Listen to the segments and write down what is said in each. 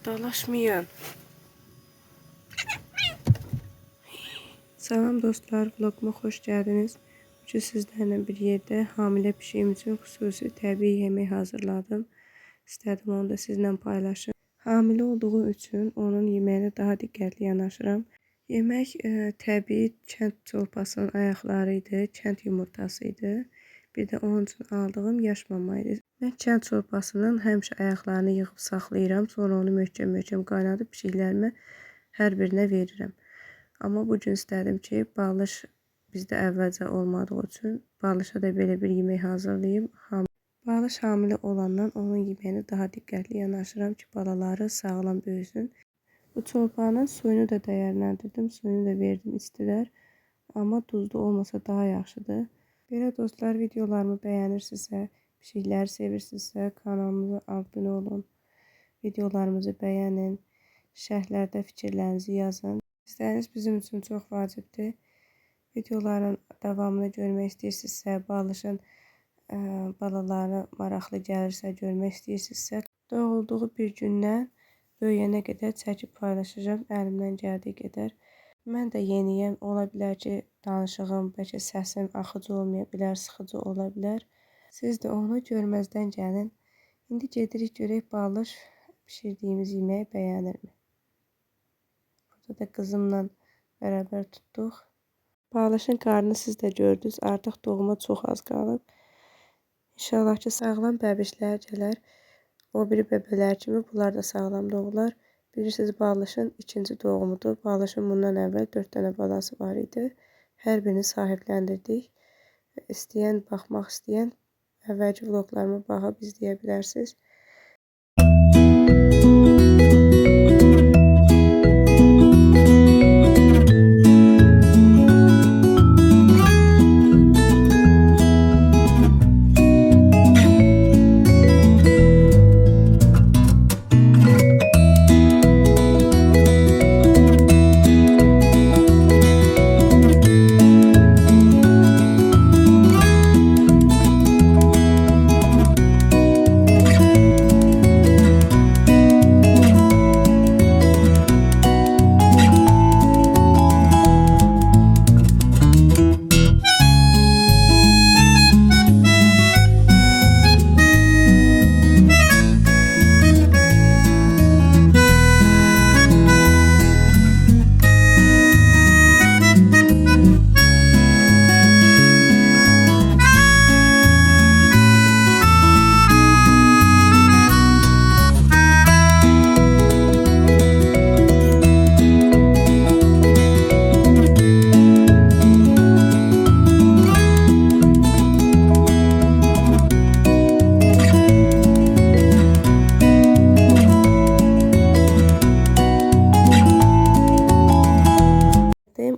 Dalaşmayın. Salam dostlar, vloguma xoş gəldiniz. Bugün sizlərlə bir yerdə hamilə pişiyim üçün xüsusi təbii yemək hazırladım. İstədim onu da sizlə paylaşım. Hamilə olduğu üçün onun yeməyinə daha diqqətli yanaşıram. Yemək təbii kənd çolpasının ayaqları idi, kənd yumurtası idi. Bir də onun üçün aldığım yaş mama idi. Mən kənd çolpasının həmişə ayaqlarını yığıb saxlayıram. Sonra onu möhkəm-möhkəm qaynadıb pişiklərimə hər birinə verirəm. Amma bugün istədim ki, balış bizdə əvvəlcə olmadığı üçün balışa da belə bir yemək hazırlayım. Balış hamilə olandan onun yeməyinə daha diqqətli yanaşıram ki, balaları sağlam böyüsün. Bu çolpanın suyunu da dəyərləndirdim, suyunu da verdim istilər. Amma duzlu olmasa daha yaxşıdır. Belə dostlar, videolarımı bəyənirsinizsə, pişikləri sevirsinizsə, kanalımıza abunə olun. Videolarımızı bəyənin, şərhlərdə fikirlərinizi yazın. İstəyiniz bizim üçün çox vacibdir. Videoların davamını görmək istəyirsinizsə, balışın balalarını maraqlı gəlirsə, görmək istəyirsinizsə, doğulduğu bir gündən böyüyənə qədər çəkib paylaşacağım əlimdən gəldiyi qədər. Mən də yeniyəm, ola bilər ki, danışığım, bəlkə səsim axıcı olmaya bilər, sıxıcı ola bilər. Siz də onu görməzdən gəlin. İndi gedirik görək balış pişirdiyimiz yeməyi bəyənirmi? Burada da qızımla bərabər tutduq. Balışın qarnını siz də gördünüz. Artıq doğuma çox az qalıb. İnşallah ki, sağlam bəbişlər gələr. O biri bəbələr kimi bunlar da sağlam doğurlar. Bilirsiniz, balışın ikinci doğumudur. Balışın bundan əvvəl 4 dənə balası var idi. Hər birini sahibləndirdik. İstəyən, baxmaq istəyən əvvəlki vloglarıma baxıb izləyə bilərsiniz.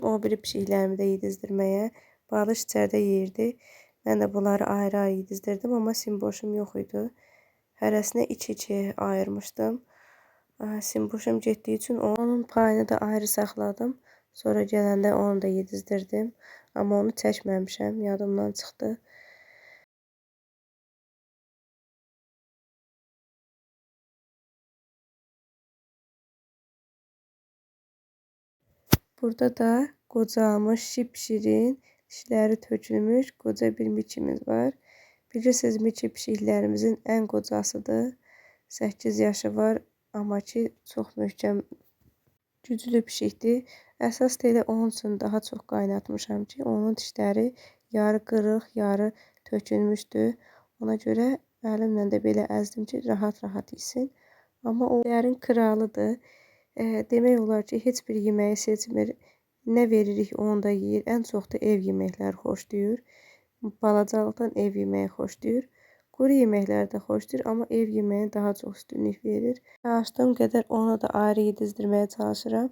O biri pişiklərimi də yedizdirməyə. Balış içəridə yeyirdi. Mən də bunları ayrı-ayrı yedizdirdim, amma simboşum yox idi. Hərəsinə 2-2 ayırmışdım. Simboşum getdiyi üçün onun payını da ayrı saxladım. Sonra gələndə onu da yedizdirdim. Amma onu çəkməmişəm, yadımdan çıxdı. Burada da qocalmış, şipşirin, dişləri tökülmüş qoca bir mikimiz var. Bilirsiniz, miki pişiklərimizin ən qocasıdır. 8 yaşı var, amma ki, çox möhkəm, güclü pişikdir. Əsas da elə onun üçün daha çox qaynatmışam ki, onun dişləri yarı qırıq, yarı tökülmüşdü. Ona görə əlimlə də belə əzdim ki, rahat-rahat yesin. Amma o dərin kralıdır. Demək olar ki, heç bir yeməyi seçmir. Nə veririk, onu da yeyir. Ən çox da ev yeməkləri xoşlayır. Balacalıqdan ev yeməyi xoşlayır. Quru yeməkləri də xoşlayır, amma ev yeməyinə daha çox üstünlük verir. Çalışdığım qədər onu da ayrı yedizdirməyə çalışıram.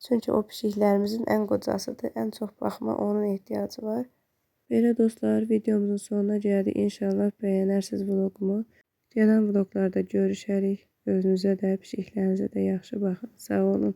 Çünki o pişiklərimizin ən qocasıdır. Ən çox baxma onun ehtiyacı var. Belə dostlar, videomuzun sonuna gəldik. İnşallah bəyənərsiniz vlogumu. Gələn vloglarda görüşərik. Özünüzə də, pişiklərinizə də yaxşı baxın. Sağ olun.